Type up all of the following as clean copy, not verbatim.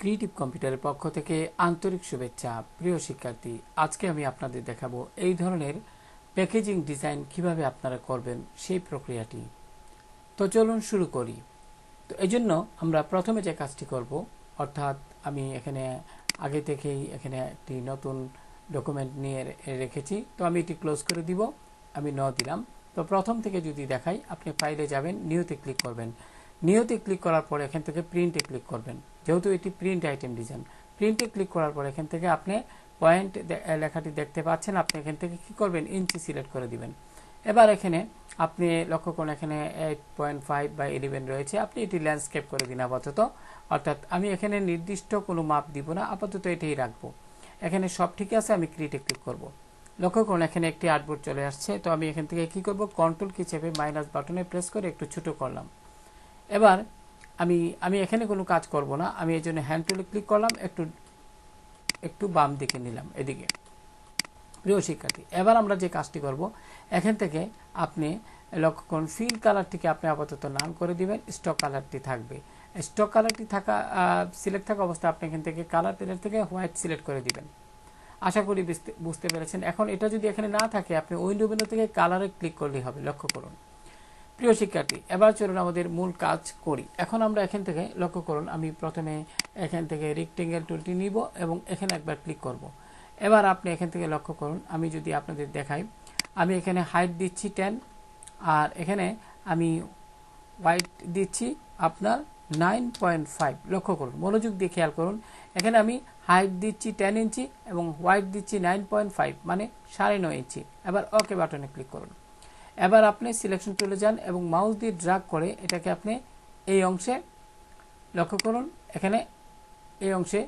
Creative কম্পিউটারের পক্ষ থেকে আন্তরিক শুভেচ্ছা। প্রিয় শিক্ষার্থী, আজকে আমি আপনাদের দেখাবো এই ধরনের প্যাকেজিং ডিজাইন কিভাবে আপনারা করবেন সেই প্রক্রিয়াটি। তো চলুন শুরু করি। তো এই জন্য আমরা প্রথমে যে কাজটি করব, অর্থাৎ আমি এখানে আগে থেকেই এখানে একটি নতুন ডকুমেন্ট নিয়ে রেখেছি। তো আমি এটি ক্লোজ করে দিব, আমি দিলাম। তো প্রথম থেকে যদি দেখাই, আপনি ফাইলে যাবেন, নিউতে ক্লিক করবেন। নিউতে ক্লিক করার পর এখান থেকে প্রিন্টে ক্লিক করবেন। যেহেতু এটি প্রিন্ট আইটেম ডিজাইন, প্রিন্টে ক্লিক করার পর এখান থেকে আপনি পয়েন্ট লেখাটি দেখতে পাচ্ছেন, আপনি এখান থেকে কি করবেন, ইঞ্চি সিলেক্ট করে দিবেন। এবার এখানে আপনি লক্ষ্য করুন, এখানে 8.5 বা 11 রয়েছে। আপনি এটি ল্যান্ডস্কেপ করে দিন আপাতত, অর্থাৎ আমি এখানে নির্দিষ্ট কোনো মাপ দিব না, আপাতত এটাই রাখবো। এখানে সব ঠিক আছে, আমি ক্রিয়েটে ক্লিক করব। লক্ষ্য করুন, এখানে একটি আর্টবোর্ড চলে আসছে। তো আমি এখান থেকে কি করব, কন্ট্রোল কি চেপে মাইনাস বাটনে প্রেস করে একটু ছোট করলাম। এবার আমি এখানে কোনো কাজ করব না, আমি এই জন্য হ্যান্ড টুলে ক্লিক করলাম, একটু বাম দিকে নিলাম, এদিকে। প্রিয় শিক্ষার্থী, এবার আমরা যে কাজটি করব, এখান থেকে আপনি লক্ষ্য করুন, ফিল কালারটিকে আপনি আপাতত নান করে দিবেন, স্টক কালারটি থাকবে। স্টক কালারটি সিলেক্ট থাকা অবস্থায় আপনি এখান থেকে কালার প্যালেট থেকে হোয়াইট সিলেক্ট করে দিবেন। আশা করি বুঝতে পেরেছেন। এখন এটা যদি এখানে না থাকে, আপনি উইন্ডো মেনু থেকে কালারে ক্লিক করলেই হবে। লক্ষ্য করুন প্রিয় শিক্ষার্থী, এবার চলুন আমাদের মূল কাজ করি। এখন আমরা এখান থেকে লক্ষ্য করুন, আমি প্রথমে এখান থেকে রেক্টেঙ্গেল টুলটি নিব এবং এখানে একবার ক্লিক করব। এবার আপনি এখান থেকে লক্ষ্য করুন, আমি যদি আপনাদের দেখাই, আমি এখানে হাইট দিচ্ছি 10, আর এখানে আমি হোয়াইট দিচ্ছি আপনার 9.5। লক্ষ্য করুন, মনোযোগ দিয়ে খেয়াল করুন, এখানে আমি হাইট দিচ্ছি 10 ইঞ্চি এবং হোয়াইট দিচ্ছি 9.5, মানে 9.5 ইঞ্চি। এবার ওকে বাটনে ক্লিক করুন। এবার আপনি সিলেকশন চলে যান এবং মাউস দিয়ে ড্র্যাগ করে এটাকে আপনি এই অংশে, লক্ষ্য করুন, এখানে এই অংশে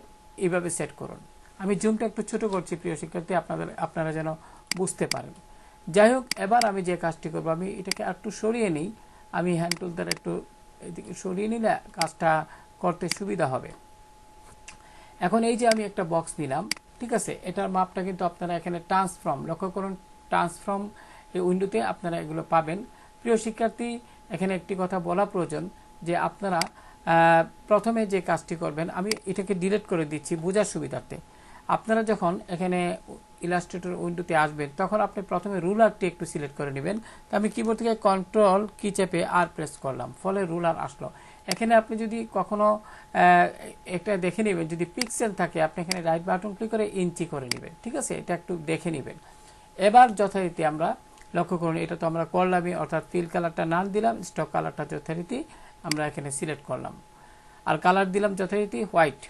এইভাবে সেট করুন। আমি জুমটা একটু ছোট করছি প্রিয় শিক্ষার্থী, আপনারা যেন বুঝতে পারেন। যাই হোক, এবার আমি যে কাজটি করব, আমি এটাকে একটু সরিয়ে নিই। আমি হ্যান্ড টুল দ্বারা একটু এদিকে সরিয়ে নিলে কাজটা করতে সুবিধা হবে। এখন এই যে আমি একটা বক্স নিলাম, ঠিক আছে, এটার মাপটা কিন্তু আপনারা এখানে ট্রান্সফর্ম, লক্ষ্য করুন, ট্রান্সফর্ম এই উইন্ডোতে আপনারা এগুলো পাবেন। প্রিয় শিক্ষার্থী, এখানে একটি কথা বলা প্রয়োজন যে আপনারা প্রথমে যে কাজটি করবেন, আমি এটাকে ডিলিট করে দিচ্ছি বোঝার সুবিধার্থে। আপনারা যখন এখানে ইলাস্ট্রেটর উইন্ডোতে আসবেন, তখন আপনি প্রথমে রুলারটি একটু সিলেক্ট করে নেবেন। তো আমি কিবোর্ড থেকে কন্ট্রোল কি চেপে আর প্রেস করলাম, ফলে রুলার আসলো। এখানে আপনি যদি কখনো একটা দেখে নেবেন, যদি পিক্সেল থাকে, আপনি এখানে রাইট বাটন ক্লিক করে ইঞ্চি করে নেবেন, ঠিক আছে, এটা একটু দেখে নেবেন। এবার যথারীতি আমরা লক্ষ্য করুন, এটা তো আমরা করলামই, অর্থাৎ ফিল কালারটা নান দিলাম, স্টক কালারটা যথারীতি আমরা এখানে সিলেক্ট করলাম, আর কালার দিলাম যথারীতি হোয়াইট।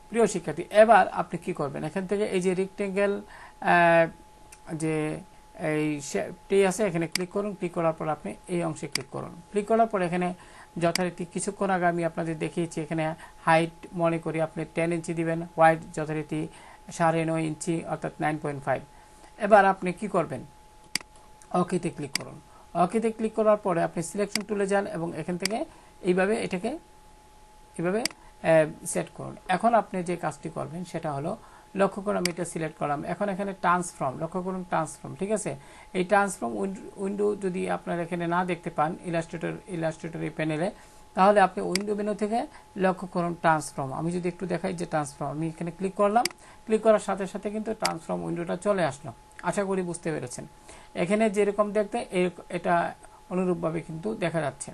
প্রিয় শিক্ষার্থী, এবার আপনি কি করবেন, এখান থেকে এই যে রেক্টেঙ্গেল যে এই শেপটি আছে, এখানে ক্লিক করুন। ক্লিক করার পর আপনি এই অংশে ক্লিক করুন। ক্লিক করার পর এখানে যথারীতি কিছুক্ষণ আগে আমি আপনাদের দেখিয়েছি, এখানে হাইট মনে করি আপনি 10 ইঞ্চি দিবেন, হোয়াইট যথারীতি 9.5 ইঞ্চি, অর্থাৎ 9.5। এবার আপনি কি করবেন, ওকেতে ক্লিক করুন। ওকেতে ক্লিক করার পরে আপনি সিলেকশন টুলে যান এবং এখান থেকে এইভাবে এটাকে এইভাবে সেট করুন। এখন আপনি যে কাজটি করবেন সেটা হলো, লক্ষ্য করুন, আমি এটা সিলেক্ট করলাম। এখন এখানে ট্রান্সফর্ম, লক্ষ্য করুন, ট্রান্সফর্ম, ঠিক আছে। এই ট্রান্সফর্ম উইন্ডো যদি আপনারা এখানে না দেখতে পান ইলাস্ট্রেটর এই প্যানেলে, তাহলে আপনি উইন্ডো মেনু থেকে লক্ষ্য করুন ট্রান্সফর্ম। আমি যদি একটু দেখাই যে ট্রান্সফর্ম, আমি এখানে ক্লিক করলাম। ক্লিক করার সাথে সাথে কিন্তু ট্রান্সফর্ম উইন্ডোটা চলে আসলো। আশা করি বুঝতে পেরেছেন। এখানে যেরকম দেখতে এটা অনুরূপভাবে কিন্তু দেখা যাচ্ছে।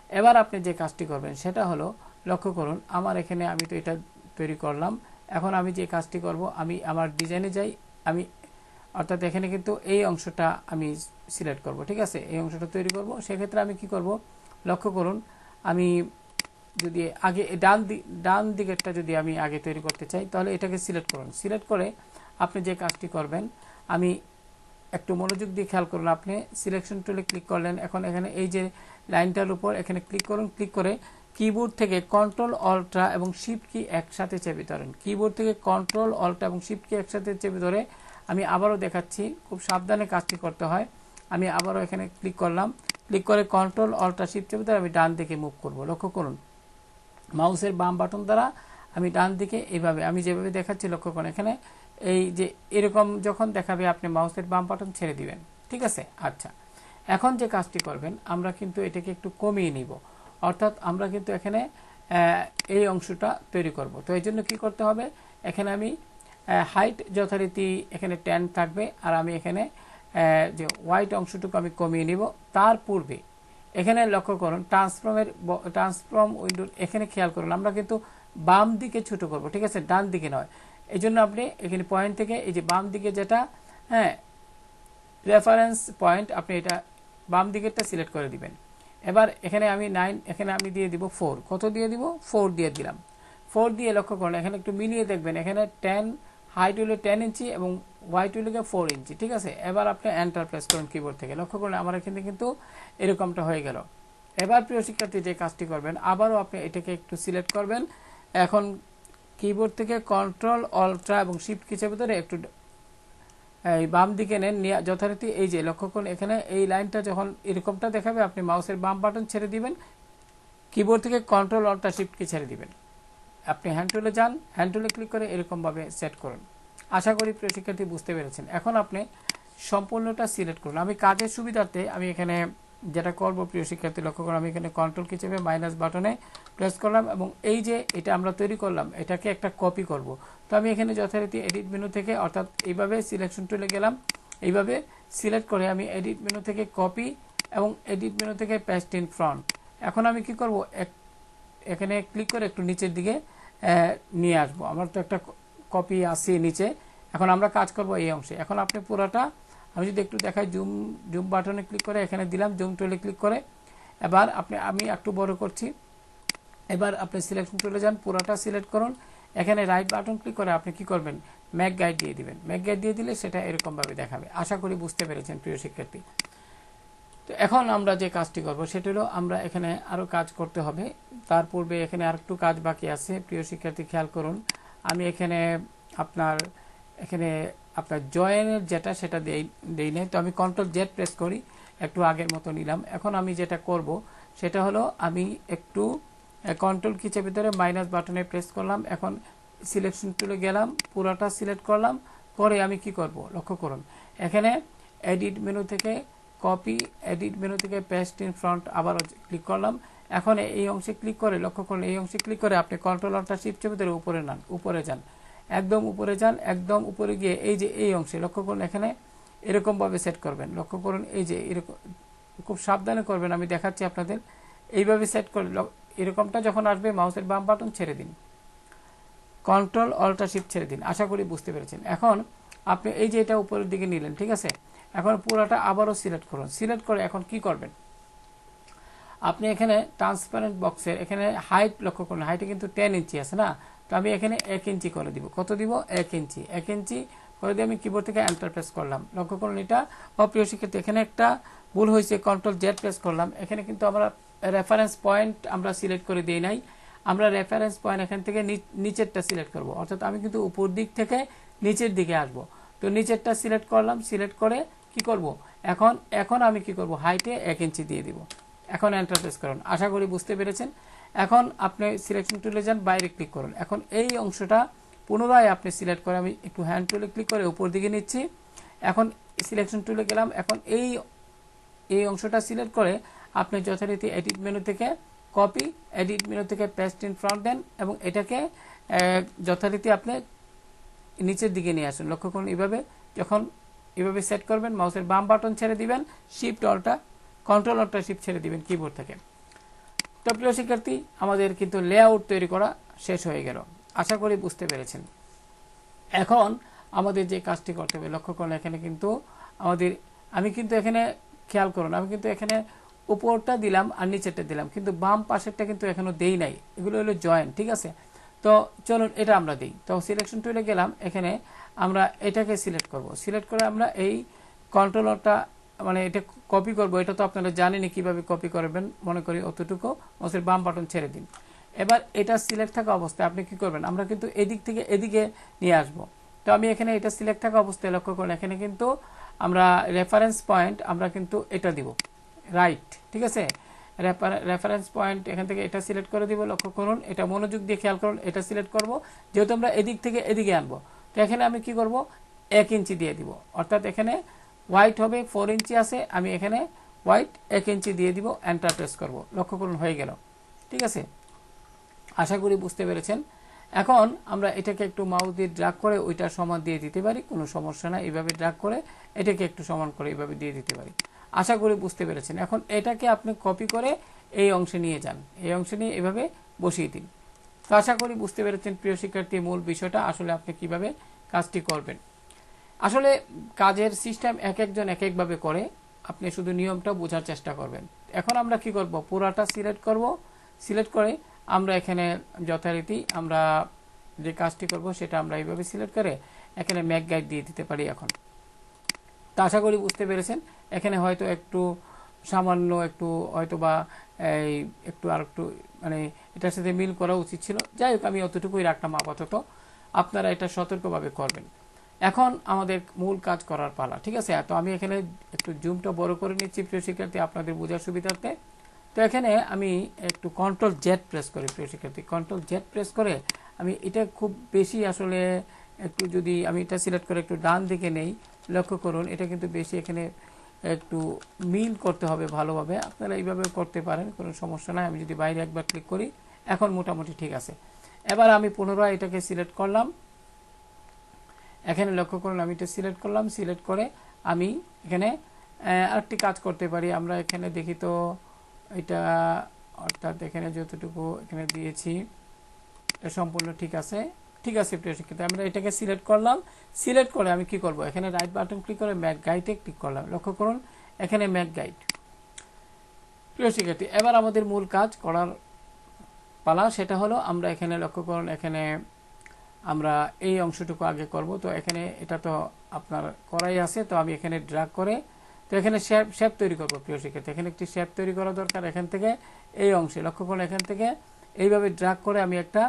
এবার আপনি যে কাজটি করবেন সেটা হলো, লক্ষ্য করুন, আমার এখানে আমি তো এটা তৈরি করলাম। এখন আমি যে কাজটি করব, আমি আমার ডিজাইনে যাই, আমি অর্থাৎ এখানে কিন্তু এই অংশটা আমি সিলেক্ট করব, ঠিক আছে, এই অংশটা তৈরি করব। সেক্ষেত্রে আমি কি করব, লক্ষ্য করুন, আমি যদি আগে ডান দিকেরটা যদি আমি আগে তৈরি করতে চাই, তাহলে এটাকে সিলেক্ট করুন। সিলেক্ট করে আপনি যে কাজটি করবেন, আমি একটু মনোযোগ দিয়ে খেয়াল করুন, আপনি সিলেকশন টুলে ক্লিক করলেন। এখন এখানে এই যে লাইনটার উপর এখানে ক্লিক করুন। ক্লিক করে কিবোর্ড থেকে কন্ট্রোল অল্ট্রা এবং শিফট কি একসাথে চেপে ধরেন। কিবোর্ড থেকে কন্ট্রোল অল্ট্রা এবং শিফট কি একসাথে চেপে ধরে, আমি আবারও দেখাচ্ছি, খুব সাবধানে কাজটি করতে হয়। আমি আবারও এখানে ক্লিক করলাম। ক্লিক করে কন্ট্রোল অল্ট্রা শিফট চেপে ধরে আমি ডান দিকে মুভ করব। লক্ষ্য করুন, মাউসের বাম বাটন দ্বারা আমি ডান দিকে এইভাবে, আমি যেভাবে দেখাচ্ছি, লক্ষ্য করুন, এখানে এই যে এরকম যখন দেখাবে, আপনি মাউসের বাম বাটন ছেড়ে দিবেন, ঠিক আছে। আচ্ছা, এখন যে কাজটি করবেন, আমরা কিন্তু এটাকে একটু কমিয়ে নিব, অর্থাৎ আমরা কিন্তু এখানে এই অংশটা তৈরি করব। তো এই জন্য কী করতে হবে, এখানে আমি হাইট যথারীতি এখানে 10 থাকবে, আর আমি এখানে যে হোয়াইট অংশটুকু আমি কমিয়ে নিব। তার পূর্বে এখানে লক্ষ্য করুন ট্রান্সফর্ম উইন্ডোর এখানে খেয়াল করুন, আমরা কিন্তু বাম দিকে ছোট করব, ঠিক আছে, ডান দিকে নয়। এই জন্য আপনি এখানে পয়েন্ট থেকে এই যে বাম দিকে যেটা রেফারেন্স পয়েন্ট, আপনি এটা বাম দিকেরটা সিলেক্ট করে দিবেন। এবার এখানে আমি 9, এখানে আমি দিয়ে দিব 4। কত দিয়ে দিব? 4 দিয়ে দিলাম। 4 দিয়ে লক্ষ্য করুন, এখানে একটু মিলিয়ে দেখবেন, এখানে 10 হাইট হলো 10 ইঞ্চি এবং হোয়াইট হলো 4 ইঞ্চি, ঠিক আছে। এবার আপনি এন্টার প্রেস করুন কিবোর্ড থেকে, লক্ষ্য করুন আমার এখানে কিন্তু এরকমটা হয়ে গেল। এবার প্রিয় শিক্ষার্থী যে কাজটি করবেন, আবারও আপনি এটাকে একটু সিলেক্ট করবেন। এখন কিবোর্ড থেকে কন্ট্রোল অল্ট্রা এবং শিফট কি চেপে ধরে একটু এই বাম দিকে নেন, যথারীতি এই যে লক্ষ্য করুন এখানে এই লাইনটা যখন এরকমটা দেখাবে, আপনি মাউসের বাম বাটন ছেড়ে দিবেন, কিবোর্ড থেকে কন্ট্রোল অল্ট্রা শিফট কি ছেড়ে দিবেন। আপনি হ্যান্ড টুলে যান, হ্যান্ড টুলে ক্লিক করে এরকমভাবে সেট করুন। আশা করি প্রিয় শিক্ষার্থী বুঝতে পেরেছেন। এখন আপনি সম্পূর্ণটা সিলেক্ট করুন। আমি কাজের সুবিধার্থে আমি এখানে যেটা করব প্রিয় শিক্ষার্থী, লক্ষ্য করুন আমি এখানে কন্ট্রোল কি চেপে মাইনাস বাটনে প্রেস করলাম এবং এই যে এটা আমরা তৈরি করলাম এটাকে একটা কপি করব। তো আমি এখানে যথারীতি এডিট মেনু থেকে, অর্থাৎ এইভাবে সিলেকশন টুলে গেলাম, এইভাবে সিলেক্ট করে আমি এডিট মেনু থেকে কপি এবং এডিট মেনু থেকে পেস্ট ইন ফ্রন্ট। এখন আমি কি করব, এখানে ক্লিক করে একটু নিচের দিকে নিয়ে আসবো। আমার তো একটা কপি আছে নিচে, এখন আমরা কাজ করব এই অংশে। এখন আপনি পুরোটা, আমি যদি একটু দেখাই, জুম বাটনে ক্লিক করে এখানে দিলাম, জুম টুলে ক্লিক করে। এবার আমি একটু বড় করছি। এবার আপনি সিলেকশন টুলে যান, পুরোটা সিলেক্ট করুন, এখানে রাইট বাটন ক্লিক করে আপনি কি করবেন, ম্যাক গাইড দিয়ে দিবেন। ম্যাক গাইড দিয়ে দিলে সেটা এরকমভাবে দেখাবে। আশা করি বুঝতে পেরেছেন প্রিয় শিক্ষার্থী। তো এখন আমরা যে কাজটি করব সেটা হলো, আমরা এখানে আরও কাজ করতে হবে। তার পূর্বে এখানে আরেকটু কাজ বাকি আছে প্রিয় শিক্ষার্থী, খেয়াল করুন। আমি এখানে আপনার জয়েনের যেটা সেটা দেই নাই, তো আমি কন্ট্রোল জেড প্রেস করি, একটু আগের মতো নিলাম। এখন আমি যেটা করব সেটা হলো, আমি একটু কন্ট্রোল কি চেপে ধরে মাইনাস বাটনে প্রেস করলাম। এখন সিলেকশন টুলে গেলাম, পুরোটা সিলেক্ট করলাম, করে আমি কি করব লক্ষ্য করুন, এখানে এডিট মেনু থেকে কপি, এডিট মেনু থেকে পেস্ট ইন ফ্রন্ট আবার ক্লিক করলাম। এখন এই অংশে ক্লিক করে, লক্ষ্য করুন এই অংশে ক্লিক করে আপনি কন্ট্রোল অল্টার শিফট চেপে ধরে উপরে যান, একদম উপরে যান। একদম উপরে গিয়ে এই যে এই অংশে লক্ষ্য করুন, এখানে এরকমভাবে সেট করবেন। লক্ষ্য করুন এই যে এরকম, খুব সাবধানে করবেন, আমি দেখাচ্ছি আপনাদের। এইভাবে সেট করে এরকমটা যখন আসবে, মাউসের বাম বাটন ছেড়ে দিন, কন্ট্রোল অল্টার শিফট ছেড়ে দিন। আশা করি বুঝতে পেরেছেন। এখন আপনি এই যে এটা উপরের দিকে নিলেন, ঠিক আছে। এখন পুরোটা আবারও সিলেক্ট করুন। সিলেক্ট করে এখন কি করবেন, আপনি এখানে ট্রান্সপারেন্ট বক্সের এখানে হাইট লক্ষ্য করুন, হাইটে কিন্তু 10 ইঞ্চি আছে না, তো আমি এখানে 1 ইঞ্চি করে দিব। কত দিব? 1 ইঞ্চি। 1 ইঞ্চি করে দিয়ে আমি কিবোর্ড থেকে এন্টার প্রেস করলাম। লক্ষ্য করুন এটা অপ্রিয় শিক্ষার্থী, এখানে একটা ভুল হয়েছে, কন্ট্রোল জেড প্রেস করলাম। এখানে কিন্তু আমরা রেফারেন্স পয়েন্ট আমরা সিলেক্ট করে দিই নাই, আমরা রেফারেন্স পয়েন্ট এখান থেকে নিচেরটা সিলেক্ট করব, অর্থাৎ আমি কিন্তু উপর দিক থেকে নিচের দিকে আসব। তো নিচেরটা সিলেক্ট করলাম, সিলেক্ট করে কি করব, এখন আমি কি করব, হাইটে 1 ইঞ্চি দিয়ে দিব। এখন এন্টার প্রেস করুন। আশা করি বুঝতে পেরেছেন। এখন আপনি সিলেকশন টুলে যান, বাইরে ক্লিক করুন। এখন এই অংশটা পুনরায় আপনি সিলেক্ট করে, আমি একটু হ্যান্ড টুলে ক্লিক করে উপর দিকে নিচ্ছি। এখন সিলেকশন টুলে গেলাম, এখন এই অংশটা সিলেক্ট করে আপনি যথারীতি এডিট মেনু থেকে কপি, এডিট মেনু থেকে পেস্ট ইন ফ্রন্ট দেন এবং এটাকে যথারীতি আপনি নিচের দিকে নিয়ে আসুন। লক্ষ্য করুন এইভাবে, যখন এভাবে সেট করবেন, মাউসের বাম বাটন ছেড়ে দিবেন, শিফট অল্টা, কন্ট্রোল অল্টা শিফট ছেড়ে দিবেন কিবোর্ড থেকে। তো প্রিয় শিক্ষার্থী, আমাদের কিন্তু লেআউট তৈরি করা শেষ হয়ে গেল। আশা করি বুঝতে পেরেছেন। এখন আমাদের যে কাজটি করতে হবে, লক্ষ্য করুন এখানে কিন্তু আমি কিন্তু এখানে খেয়াল করুন, আমি কিন্তু এখানে উপরটা দিলাম আর নিচেরটা দিলাম, কিন্তু বাম পাশেরটা কিন্তু এখনো দেই নাই। এগুলো হলো জয়েন্ট, ঠিক আছে। তো চলুন এটা আমরা দিই। তো সিলেকশন টুলে গেলাম, এখানে আমরা এটাকে সিলেক্ট করব। সিলেক্ট করে আমরা এই কন্ট্রোলারটা মানে এটা কপি করব। এটা তো আপনারা জানেনই কিভাবে কপি করবেন, মনে করি অতটুকু। মাউসের বাম বাটন ছেড়ে দিন। এবার এটা সিলেক্ট থাকা অবস্থায় আপনি কি করবেন, আমরা কিন্তু এদিক থেকে এদিকে নিয়ে আসব। তো আমি এখানে এটা সিলেক্ট থাকা অবস্থায় লক্ষ্য করুন, এখানে কিন্তু আমরা রেফারেন্স পয়েন্ট আমরা কিন্তু এটা দিব, রাইট, ঠিক আছে। রেফারেন্স পয়েন্ট এখান থেকে এটা সিলেক্ট করে দিব। লক্ষ্য করুন, এটা মনোযোগ দিয়ে খেয়াল করুন, এটা সিলেক্ট করব, যেহেতু আমরা এদিক থেকে এদিকে আনবো। তো এখানে আমি কি করব, 1 ইঞ্চি দিয়ে দিব, অর্থাৎ এখানে হোয়াইট হবে 4 ইঞ্চি আছে, আমি এখানে হোয়াইট 1 ইঞ্চি দিয়ে দিব, এন্টার প্রেস করব। লক্ষ্য করুন হয়ে গেল, ঠিক আছে। আশা করি বুঝতে পেরেছেন। এখন আমরা এটাকে একটু মাউস দিয়ে ড্র্যাগ করে ওইটা সমান দিয়ে দিতে পারি, কোনো সমস্যা না। এইভাবে ড্র্যাগ করে এটাকে একটু সমান করে এইভাবে দিয়ে দিতে পারি। আশা করি বুঝতে পেরেছেন। এখন এটাকে আপনি কপি করে এই অংশে নিয়ে যান, এই অংশে নিয়ে এভাবে বসিয়ে দিন। তো আশা করি বুঝতে পেরেছেন প্রিয় শিক্ষার্থী মূল বিষয়টা আসলে আপনি কিভাবে কাজটি করবেন। আসলে কাজের সিস্টেম এক একজন এক একভাবে করে, আপনি শুধু নিয়মটা বোঝার চেষ্টা করবেন। এখন আমরা কি করব, পুরাটা সিলেক্ট করব। সিলেক্ট করে আমরা এখানে যথারীতি আমরা যে কাজটি করব সেটা আমরা এইভাবে সিলেক্ট করে এখানে ম্যাক গাইড দিয়ে দিতে পারি। এখন তো আশা করি বুঝতে পেরেছেন। এখানে হয়তো একটু সামান্য একটু হয়তো বা এই একটু আর একটু মানে এটার সাথে মিল করা উচিত ছিল। যাই হোক, আমি অতটুকুই রাখলাম আপাতত, আপনারা এটা সতর্কভাবে করবেন। এখন আমাদের মূল কাজ করার পালা, ঠিক আছে। তো আমি এখানে একটু জুমটা বড় করে নিচ্ছি প্রিয় শিক্ষার্থী আপনাদের বোঝার সুবিধার্থে। তো এখানে আমি একটু কন্ট্রোল জেড প্রেস করি প্রিয় শিক্ষার্থী, কন্ট্রোল জেড প্রেস করে আমি এটা খুব বেশি আসলে একটু যদি আমি এটা সিলেক্ট করে একটু ডান দিকে নেই, লক্ষ্য করুন এটা কিন্তু বেশি এখানে একটু মিল করতে হবে ভালোভাবে। আপনারা এইভাবে করতে পারেন, কোনো সমস্যা নাই। আমি যদি বাইরে একবার ক্লিক করি, এখন মোটামুটি ঠিক আছে। এবার আমি পুনরায় এটাকে সিলেক্ট করলাম, এখানে লক্ষ্য করুন আমি এটা সিলেক্ট করলাম। সিলেক্ট করে আমি এখানে আরেকটি কাজ করতে পারি। আমরা এখানে দেখি তো এটা, অর্থাৎ এখানে যতটুকু এখানে দিয়েছি এটা সম্পূর্ণ ঠিক আছে। ঠিক আছে প্রিয় শিক্ষার্থী, আমরা এটাকে সিলেক্ট করলাম। সিলেক্ট করে আমি কি করব, এখানে রাইট বাটন ক্লিক করে ম্যাক গাইডে ক্লিক করলাম। লক্ষ্য করুন এখানে ম্যাক গাইড। প্রিয় শিক্ষার্থী, এবার আমাদের মূল কাজ করার পালা, সেটা হলো আমরা এখানে লক্ষ্য করুন এখানে আমরা এই অংশটুকু আগে করব। তো এখানে এটা তো আপনার করাই আছে, তো আমি এখানে ড্র্যাগ করে তো এখানে শেপ তৈরি করব প্রিয় শিক্ষার্থী। এখানে একটি শেপ তৈরি করা দরকার। এখান থেকে এই অংশে লক্ষ্য করুন, এখান থেকে এইভাবে ড্র্যাগ করে আমি একটা,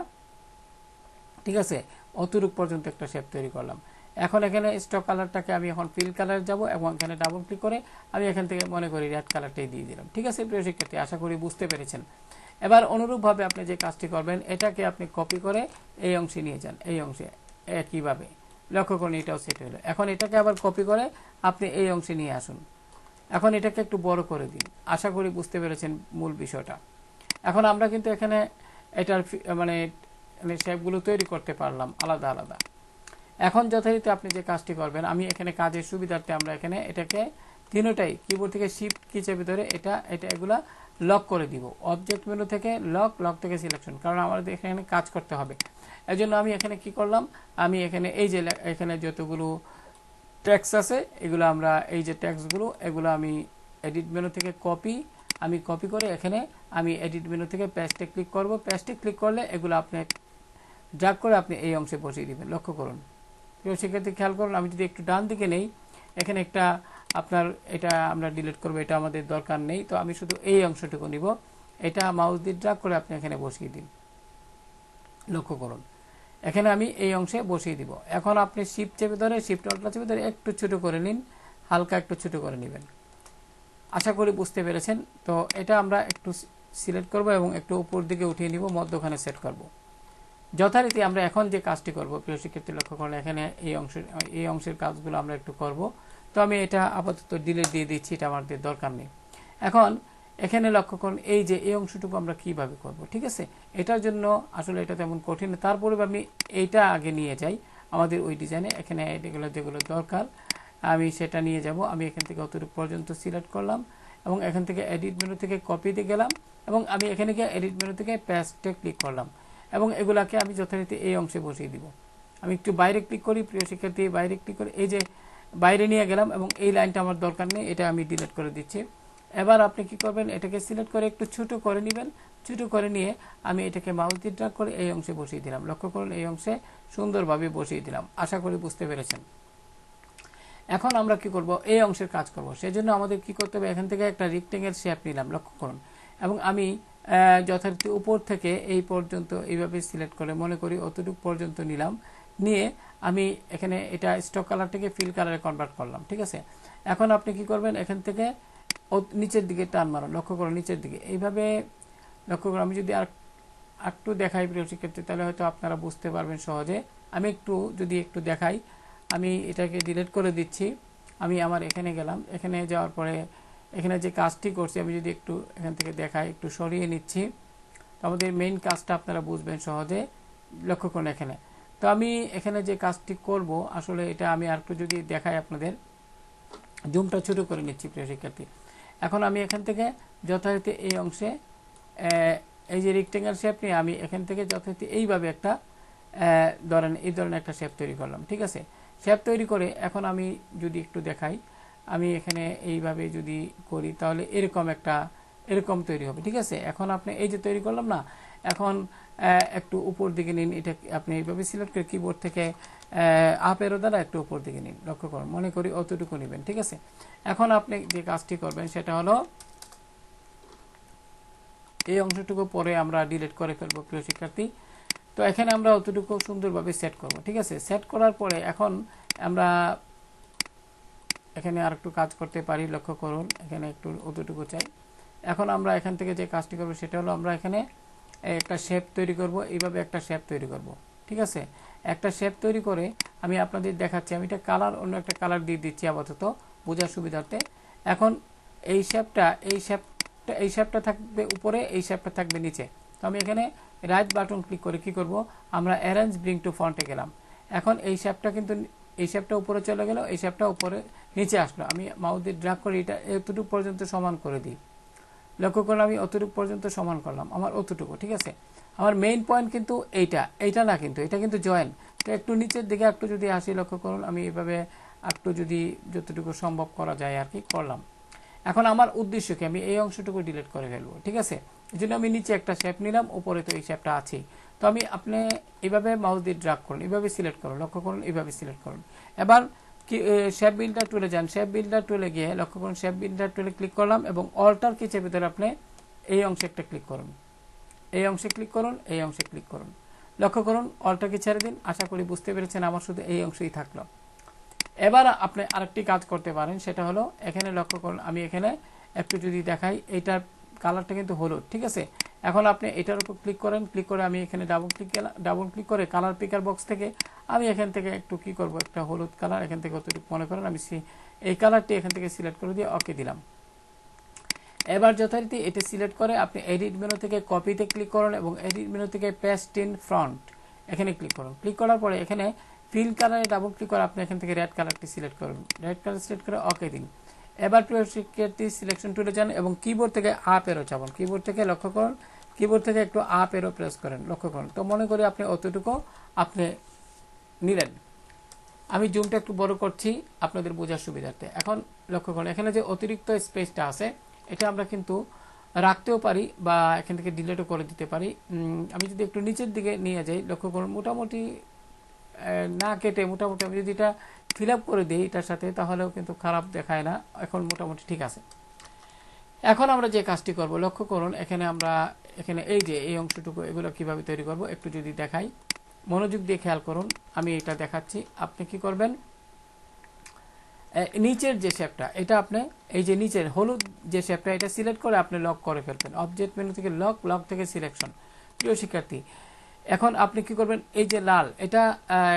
ঠিক আছে, অতটুক পর্যন্ত একটা শেপ তৈরি করলাম। এখন এখানে স্টক কালারটাকে আমি এখন ফিল কালার যাব এবং এখানে ডাবল ক্লিক করে আমি এখান থেকে মনে করি রেড কালারটাই দিয়ে দিলাম। ঠিক আছে প্রিয় শিক্ষার্থী, আশা করি বুঝতে পেরেছেন। এবার অনুরূপভাবে আপনি যে কাজটি করবেন, এটাকে আপনি কপি করে এই অংশে নিয়ে যান, এই অংশে একইভাবে লক্ষ্য করুন এটাও সেট হলো। এখন এটাকে আবার কপি করে আপনি এই অংশে নিয়ে আসুন। এখন এটাকে একটু বড় করে দিন। আশা করি বুঝতে পেরেছেন মূল বিষয়টা। এখন আমরা কিন্তু এখানে এটার মানে শেপগুলো তৈরি করতে পারলাম আলাদা আলাদা। এখন যথারীতি আপনি যে কাজটি করবেন, আমি এখানে কাজের সুবিধার্থে আমরা এখানে এটাকে তিনটাই কিবোর্ড থেকে শিফট কি চেপে ধরে এটা এগুলা লক করে দিব। অবজেক্ট মেনু থেকে লক থেকে সিলেকশন, কারণ আমাদের এখানে কাজ করতে হবে। এই জন্য আমি এখানে কি করলাম, আমি এখানে এই যে এখানে যতগুলো ট্যাক্স আছে এগুলো আমরা এই যে ট্যাক্সগুলো এগুলো আমি এডিট মেনু থেকে আমি কপি করে এখানে আমি এডিট মেনু থেকে পেস্টে ক্লিক করব। পেস্টে ক্লিক করলে এগুলো আপনি ড্র্যাগ করে আপনি এই অংশে বসিয়ে দিবেন। লক্ষ্য করুন প্রিয় শিক্ষার্থী, খেয়াল করুন আমি যদি একটু ডান দিকে নেই, এখানে একটা আপনার এটা আমরা ডিলিট করবো, এটা আমাদের দরকার নেই। তো আমি শুধু এই অংশটুকু নিব, এটা মাউস দিয়ে ড্র্যাগ করে আপনি এখানে বসিয়ে দিন। লক্ষ্য করুন এখানে আমি এই অংশে বসিয়ে দিব। এখন আপনি শিফট চেপে ধরে শিফট অল্টা চেপে ধরে একটু ছোট করে নিন, হালকা একটু ছোট করে নেবেন। আশা করি বুঝতে পেরেছেন। তো এটা আমরা একটু সিলেক্ট করব এবং একটু উপর দিকে উঠিয়ে নিব, মধ্যখানে সেট করব। যথারীতি আমরা এখন যে কাজটি করব প্রিয় শিক্ষার্থী, লক্ষ্য করলে এখানে এই অংশের কাজগুলো আমরা একটু করব। তো আমি এটা আপাতত ডিলিট দিয়ে দিচ্ছি, এটা আমাদের দরকার নেই। এখন এখানে লক্ষ্য করুন এই যে এই অংশটুকু আমরা কিভাবে করব, ঠিক আছে। এটার জন্য আসলে এটা তেমন কঠিন, তারপরে আমি এইটা আগে নিয়ে যাই আমাদের ওই ডিজাইনে। এখানে এগুলো যেগুলো দরকার আমি সেটা নিয়ে যাব। আমি এখান থেকে অতটুকু পর্যন্ত সিলেক্ট করলাম এবং এখান থেকে এডিট মেনু থেকে কপিতে গেলাম এবং আমি এখানে গিয়ে এডিট মেনু থেকে পেস্টে ক্লিক করলাম এবং এগুলাকে আমি যথারীতি এই অংশে বসিয়ে দিব। আমি একটু বাইরে ক্লিক করি প্রিয় শিক্ষার্থী, বাইরে ক্লিক করে এই যে বাইরে নিয়ে গেলাম এবং এই লাইনটা আমার দরকার নেই, এটা আমি ডিলিট করে দিচ্ছি। এবার আপনি কি করবেন, এটাকে সিলেক্ট করে একটু ছোট করে নেবেন। ছোট করে নিয়ে আমি এটাকে মাউস দিয়ে ড্র্যাগ করে এই অংশে বসিয়ে দিলাম। লক্ষ্য করুন এই অংশে সুন্দরভাবে বসিয়ে দিলাম। আশা করি বুঝতে পেরেছেন। এখন আমরা কি করব, এই অংশের কাজ করব। সেজন্য আমাদের কি করতে হবে, এখান থেকে একটা রেক্টেঙ্গেল শেপ নিলাম, লক্ষ্য করুন, এবং আমি যথারীতি উপর থেকে এই পর্যন্ত এইভাবে সিলেক্ট করে মনে করি অতটুকু পর্যন্ত নিলাম। নিয়ে আমি এখানে এটা স্টক কালার থেকে ফিল কালারে কনভার্ট করলাম। ঠিক আছে, এখন আপনি কি করবেন, এখান থেকে নিচের দিকে টান মারুন। লক্ষ্য করুন নিচের দিকে এইভাবে লক্ষ্য করুন। আমি যদি আর একটু দেখাই প্রিয় শিক্ষার্থী, তাহলে হয়তো আপনারা বুঝতে পারবেন সহজে। আমি যদি একটু দেখাই, আমি এটাকে ডিলিট করে দিচ্ছি। আমি আমার এখানে গেলাম, এখানে যাওয়ার পরে এখানে যে কাজটি করছি আমি যদি একটু এখান থেকে দেখাই, একটু সরিয়ে নিচ্ছি, আমাদের মেইন কাজটা আপনারা বুঝবেন সহজে। লক্ষ্য করুন এখানে। তো আমি এখানে যে কাজটি করব আসলে এটা আমি আর একটু যদি দেখাই আপনাদের, জুমটা ছোট করে নিচ্ছি প্রিয় শিক্ষার্থী। এখন আমি এখান থেকে যথারীতি এই অংশে এই যে রেক্টেঙ্গেল শেপ নিয়ে আমি এখান থেকে যথারীতি এইভাবে একটা ধরেন এই ধরনের একটা শেপ তৈরি করলাম। ঠিক আছে, শেপ তৈরি করে এখন আমি যদি একটু দেখাই, আমি এখানে এইভাবে যদি করি তাহলে এরকম তৈরি হবে। ঠিক আছে, এখন আপনি এই যে তৈরি করলাম না, এখন একটু উপর দিকে নিন, এটা আপনি এইভাবে সিলেক্ট করে কিবোর্ড থেকে আপ এরো দ্বারা একটু উপর দিকে নিন। লক্ষ্য করুন, মনে করি অতটুকু নেবেন। ঠিক আছে, এখন আপনি যে কাজটি করবেন সেটা হলো এই অংশটুকু পরে আমরা ডিলিট করে ফেলবো প্রিয় শিক্ষার্থী। তো এখানে আমরা অতটুকু সুন্দরভাবে সেট করব। ঠিক আছে, সেট করার পরে এখন আমরা এখানে আর একটু কাজ করতে পারি। লক্ষ্য করুন, এখানে একটু অতটুকু চাই। এখন আমরা এখান থেকে যে কাজটি করব সেটা হলো আমরা এখানে একটা শেপ তৈরি করব, এইভাবে একটা শেপ তৈরি করব। ঠিক আছে, একটা শেপ তৈরি করে আমি আপনাদের দেখাচ্ছি। আমি এটা কালার, অন্য একটা কালার দিয়ে দিচ্ছি আপাতত বোঝার সুবিধার্থে। এখন এই শেপটা থাকবে উপরে, এই শেপটা থাকবে নিচে। তো আমি এখানে রাইট বাটন ক্লিক করে কি করব, আমরা অ্যারেঞ্জ ব্রিং টু ফ্রন্টে গেলাম। এখন এই শেপটা উপরে চলে গেল, এই শেপটা উপরে নিচে আসলো। আমি মাউস দিয়ে ড্র্যাগ করে এটা এতটুকু পর্যন্ত সমান করে দিই। লক্ষ্য করলাম আমি অতটুকু পর্যন্ত সমান করলাম, আমার অতটুকু। ঠিক আছে, আমার মেইন পয়েন্ট কিন্তু এইটা না, কিন্তু এটা কিন্তু জয়েন। তো একটু নিচের দিকে একটু যদি আসি, লক্ষ্য করুন আমি এভাবে একটু যদি যতটুকু সম্ভব করা যায় আর কি করলাম। এখন আমার উদ্দেশ্য কি, আমি এই অংশটুকু ডিলিট করে ফেলবো। ঠিক আছে, এই জন্য আমি নিচে একটা শেপ নিলাম, উপরে তো এই শেপটা আছেই। তো আপনি এইভাবে মাউস দিয়ে ড্র্যাগ করুন, এইভাবে সিলেক্ট করুন, লক্ষ্য করুন এইভাবে সিলেক্ট করুন। এবার কি শেপ বিল্ডার টুলে যান, শেপ বিল্ডার টুলে গিয়ে লক্ষ্য করুন শেপ বিল্ডার টুলে ক্লিক করলাম এবং অল্টার কি চেপে ধরে আপনি এই অংশে একটা ক্লিক করুন, এই অংশে ক্লিক করুন, এই অংশে ক্লিক করুন। লক্ষ্য করুন অল্টার কি ছেড়ে দিন। আশা করি বুঝতে পেরেছেন, আমার শুধু এই অংশই থাকলো। এবার আপনি আরেকটি কাজ করতে পারেন, সেটা হলো এখানে লক্ষ্য করুন, আমি এখানে একটু যদি দেখাই, এইটার কালারটা কিন্তু হলুদ। ঠিক আছে, এখন আপনি এটার উপর ক্লিক করেন, ক্লিক করে আমি এখানে ডাবল ক্লিক করে কালার পিকার বক্স থেকে আমি এখান থেকে একটু কি করব, একটা হলুদ কালার এখান থেকে অতটুকু মনে করেন আমি এই কালারটি এখান থেকে সিলেক্ট করে দিয়ে ওকে দিলাম। এবার যথারীতি এটা সিলেক্ট করে আপনি এডিট মেনু থেকে কপিতে ক্লিক করুন এবং এডিট মেনু থেকে পেস্ট ইন ফ্রন্ট এখানে ক্লিক করুন। ক্লিক করার পরে এখানে ফিল কালারে ডাবল ক্লিক করে আপনি এখান থেকে রেড কালারটি সিলেক্ট করুন, রেড কালার সিলেক্ট করে ওকে দিন। এবার প্রিয় শিক্ষার্থী সিলেকশন টুলে যান এবং কিবোর্ড থেকে আপ এরো চাপুন। কিবোর্ড থেকে লক্ষ্য করুন, কিবোর্ড থেকে একটু আপ এরো প্রেস করেন। লক্ষ্য করুন, তো মনে করি আপনি অতটুকু আপনি নিলেন। আমি জুমটা একটু বড় করছি আপনাদের বোঝার সুবিধার্থে। এখন লক্ষ্য করুন এখানে যে অতিরিক্ত স্পেসটা আছে এটা আমরা কিন্তু রাখতেও পারি বা এখান থেকে ডিলিটও করে দিতে পারি। আমি যদি একটু নিচের দিকে নিয়ে যাই, লক্ষ্য করুন মোটামুটি না কেটে মোটামুটি আমি যদি এটা ফিল আপ করে দিই এটার সাথে, তাহলেও কিন্তু খারাপ দেখায় না। এখন মোটামুটি ঠিক আছে। এখন আমরা যে কাজটি করব, লক্ষ্য করুন এখানে এই যে এই অংশটুকু এগুলো কিভাবে তৈরি করব একটু যদি দেখাই, মনোযোগ দিয়ে খেয়াল করুন। আমি এটা দেখাচ্ছি, আপনি কি করবেন, নিচের যে শেপটা এটা আপনি এই যে নিচের হলুদ যে শেপটা এটা সিলেক্ট করে আপনি লক করে ফেলবেন। অবজেক্ট মেনু থেকে লক থেকে সিলেকশন। প্রিয় শিক্ষার্থী, এখন আপনি কি করবেন, এই যে লাল এটা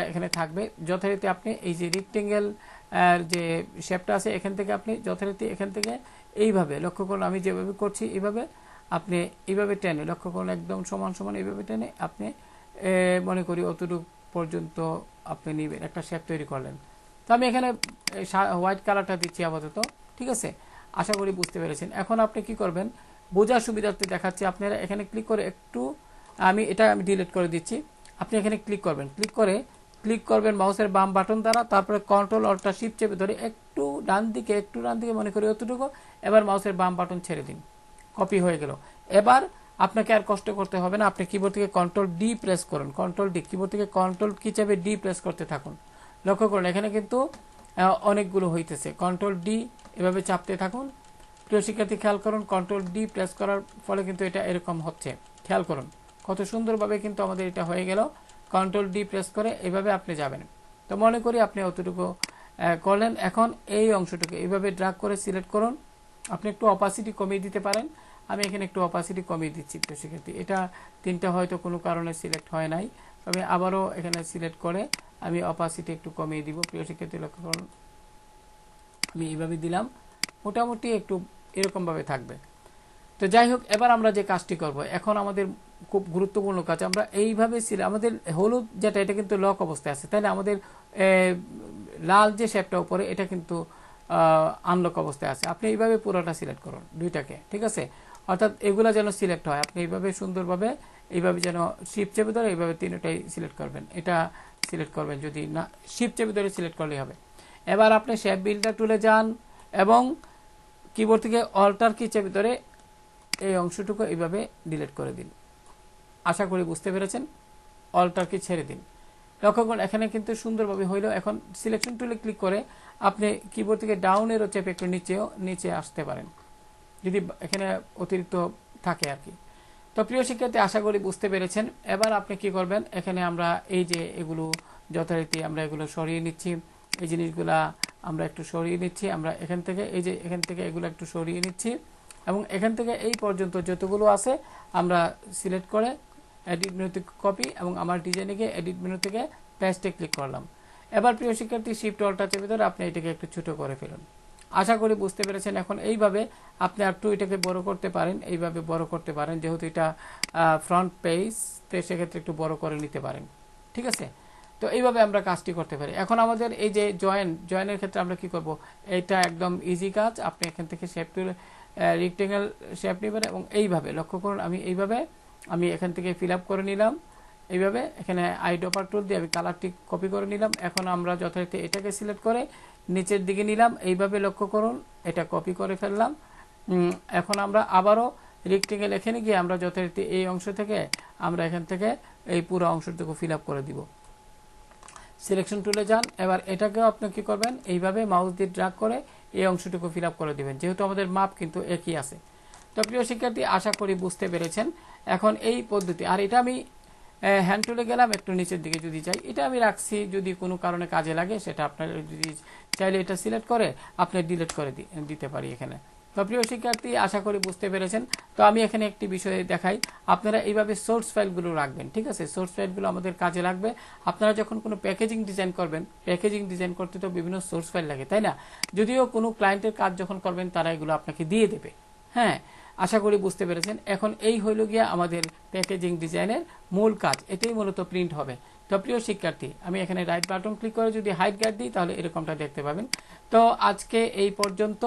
এখানে থাকবে। যথারীতি আপনি এই যে রেক্টেঙ্গেল যে শেপটা আছে এখান থেকে আপনি যথারীতি এখান থেকে এইভাবে লক্ষ্য করুন, আমি যেভাবে করছি এইভাবে আপনি এইভাবে টেনে, লক্ষ্য করুন একদম সমান সমান এইভাবে টেনে আপনি মনে করি অতটুকু পর্যন্ত আপনি নেবেন, একটা শেপ তৈরি করলেন। তো আমি এখানে হোয়াইট কালারটা দিচ্ছি আপাতত। ঠিক আছে, আশা করি বুঝতে পেরেছেন। এখন আপনি কি করবেন, বোঝার সুবিধার্থে দেখাচ্ছি। আপনারা এখানে ক্লিক করে একটু আমি ডিলিট করে দিচ্ছি। আপনি এখানে ক্লিক করবেন মাউসের বাম বাটন দ্বারা, তারপরে কন্ট্রোল অল্টার শিফট চেপে ধরে একটু ডান দিকে মনে করি অতটুকু। এবার মাউসের বাম বাটন ছেড়ে দিন, কপি হয়ে গেল। এবার আপনাকে আর কষ্ট করতে হবে না, আপনি কিবোর্ড থেকে কন্ট্রোল ডি প্রেস করুন, কন্ট্রোল ডি, কিবোর্ড থেকে কন্ট্রোল কি চেপে ডি প্রেস করতে থাকুন। লক্ষ্য করুন এখানে কিন্তু অনেকগুলো হইতেছে, কন্ট্রোল ডি এভাবে চাপতে থাকুন। প্রিয় শিক্ষার্থী খেয়াল করুন, কন্ট্রোল ডি প্রেস করার ফলে কিন্তু এটা এরকম হচ্ছে। খেয়াল করুন কত সুন্দরভাবে কিন্তু আমাদের এটা হয়ে গেল। কন্ট্রোল ডি প্রেস করে এভাবে আপনি যাবেন। তো মনে করি আপনি অতটুকু করলেন। এখন এই অংশটুকু এইভাবে ড্র্যাগ করে সিলেক্ট করুন। আপনি একটু অপাসিটি কমিয়ে দিতে পারেন, আমি এখানে একটু অপাসিটি কমিয়ে দিচ্ছি। প্রিয় শিক্ষার্থী, এটা তিনটা হয়তো কোনো কারণে সিলেক্ট হয় নাই, তবে আবারও এখানে সিলেক্ট করে আমি অপাসিটি একটু কমিয়ে দিব। প্রিয় শিক্ষার্থী লক্ষ্য করুন আমি এইভাবে দিলাম, মোটামুটি একটু এরকমভাবে থাকবে। তো যাই হোক, এবার আমরা যে কাজটি করব, এখন আমাদের খুব গুরুত্বপূর্ণ কাজ। আমরা এইভাবে আমাদের হলুদ যেটা এটা কিন্তু লক অবস্থায় আছে, তাই না? আমাদের লাল যে শেপটা উপরে এটা কিন্তু আনলক অবস্থায় আছে। আপনি এইভাবে পুরোটা সিলেক্ট করুন দুইটাকে, ঠিক আছে? অর্থাৎ এগুলা যেন সিলেক্ট হয়, আপনি এইভাবে সুন্দরভাবে এইভাবে যেন শিপ চেপে ধরে এইভাবে তিনটাই সিলেক্ট করবেন। এটা সিলেক্ট করবেন, যদি না শিপ চেপে ধরে সিলেক্ট করলেই হবে। এবার আপনি শেপ বিল্ডার টুলে যান এবং কিবোর্ড থেকে অল্টার কি চেপে ধরে এই অংশটুকু এইভাবে ডিলিট করে দিন। আশা করি বুঝতে পেরেছেন। অল্টার কি ছেড়ে দিন। লক্ষ্য করুন এখানে কিন্তু সুন্দরভাবে হইল। এখন সিলেকশন টুলে ক্লিক করে আপনি কিবোর্ড থেকে ডাউন এরো চেপে একটু নিচে আসতে পারেন, যদি এখানে অতিরিক্ত থাকে আর কি। তো প্রিয় শিক্ষার্থী, আশা করি বুঝতে পেরেছেন। এবার আপনি কি করবেন, এখানে আমরা এই যে এগুলো যথারীতি আমরা এগুলো সরিয়ে নিচ্ছি, এই জিনিসগুলা আমরা একটু সরিয়ে নিচ্ছি। আমরা এখান থেকে এই যে এখান থেকে এগুলো একটু সরিয়ে নিচ্ছি এবং এখান থেকে এই পর্যন্ত যতগুলো আছে আমরা সিলেক্ট করে এডিট মেনু থেকে কপি এবং আমার ডিজাইনে গিয়ে এডিট মেনু থেকে পেস্টে ক্লিক করলাম। এবার প্রিয় শিক্ষার্থী, শিফট অল্টা চেপে ধরে আপনি এটাকে একটু ছোট করে ফেলুন। আশা করি বুঝতে পেরেছেন। এখন এইভাবে আপনি একটু এটাকে বড় করতে পারেন, এইভাবে বড় করতে পারেন, যেহেতু এটা ফ্রন্ট পেজ, তো সেক্ষেত্রে একটু বড় করে নিতে পারেন, ঠিক আছে? তো এইভাবে আমরা কাজটি করতে পারি। এখন আমাদের এই যে জয়েনের ক্ষেত্রে আমরা কি করব, এটা একদম ইজি কাজ। আপনি এখান থেকে শেপ টুল রেক্টেঙ্গেল শেপ নেবেন এবং এইভাবে লক্ষ্য করুন আমি এখান থেকে ফিল আপ করে নিলাম। এইভাবে এখানে আইড্রপার টুল দিয়ে আমি কালারটি কপি করে নিলাম। এখন আমরা যথারীতি এটাকে সিলেক্ট করে নিচের দিকে নিলাম, এইভাবে লক্ষ্য করুন এটা কপি করে ফেললাম। এখন আমরা আবারও রেক্টেঙ্গেল এখানে গিয়ে আমরা যথারীতি এই অংশ থেকে আমরা এখান থেকে এই পুরো অংশটুকু ফিল আপ করে দিব। সিলেকশন টুলে যান। এবার এটাকেও আপনি কি করবেন, এইভাবে মাউস দিয়ে ড্র্যাগ করে এই অংশটুকু ফিল আপ করে দিবেন, যেহেতু আমাদের মাপ কিন্তু একই আছে। তো প্রিয় শিক্ষার্থী, আশা করি বুঝতে পেরেছেন। এখন এই পদ্ধতি, আর এটা আমি হ্যান্ড টুলে গেলাম একটু নিচের দিকে যদি চাই, এটা আমি রাখছি যদি কোনো কারণে কাজে লাগে, সেটা আপনার যদি চাইলে এটা সিলেক্ট করে আপনি ডিলিট করে দিতে পারি এখানে। তো প্রিয় শিক্ষার্থী, আশা করি বুঝতে পেরেছেন। তো আমি এখানে একটি বিষয় দেখাই, আপনারা এইভাবে সোর্স ফাইলগুলো রাখবেন, ঠিক আছে? সোর্স ফাইলগুলো আমাদের কাজে লাগবে। আপনারা যখন কোনো প্যাকেজিং ডিজাইন করবেন, প্যাকেজিং ডিজাইন করতে তো বিভিন্ন সোর্স ফাইল লাগে, তাই না? যদিও কোনো ক্লায়েন্টের কাজ যখন করবেন তারা এগুলো আপনাকে দিয়ে দেবে। হ্যাঁ, আশা করি বুঝতে পেরেছেন। এখন এই হইল গিয়া আমাদের প্যাকেজিং ডিজাইনের মূল কাজ, এটাই মূলত প্রিন্ট হবে। তো প্রিয় শিক্ষার্থী, আমি এখানে রাইট বাটন ক্লিক করে যদি হাইড গার্ড দিই তাহলে এরকমটা দেখতে পাবেন। তো আজকে এই পর্যন্ত।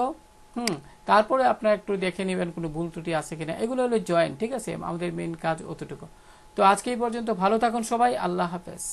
তারপরে আপনারা একটু দেখে নেবেন কোনো ভুল ত্রুটি আছে কিনা। এগুলো হলো জয়েন, ঠিক আছে? আমাদের মেইন কাজ অতটুকু। তো আজকে এই পর্যন্ত। ভালো থাকুন সবাই। আল্লাহ হাফেজ।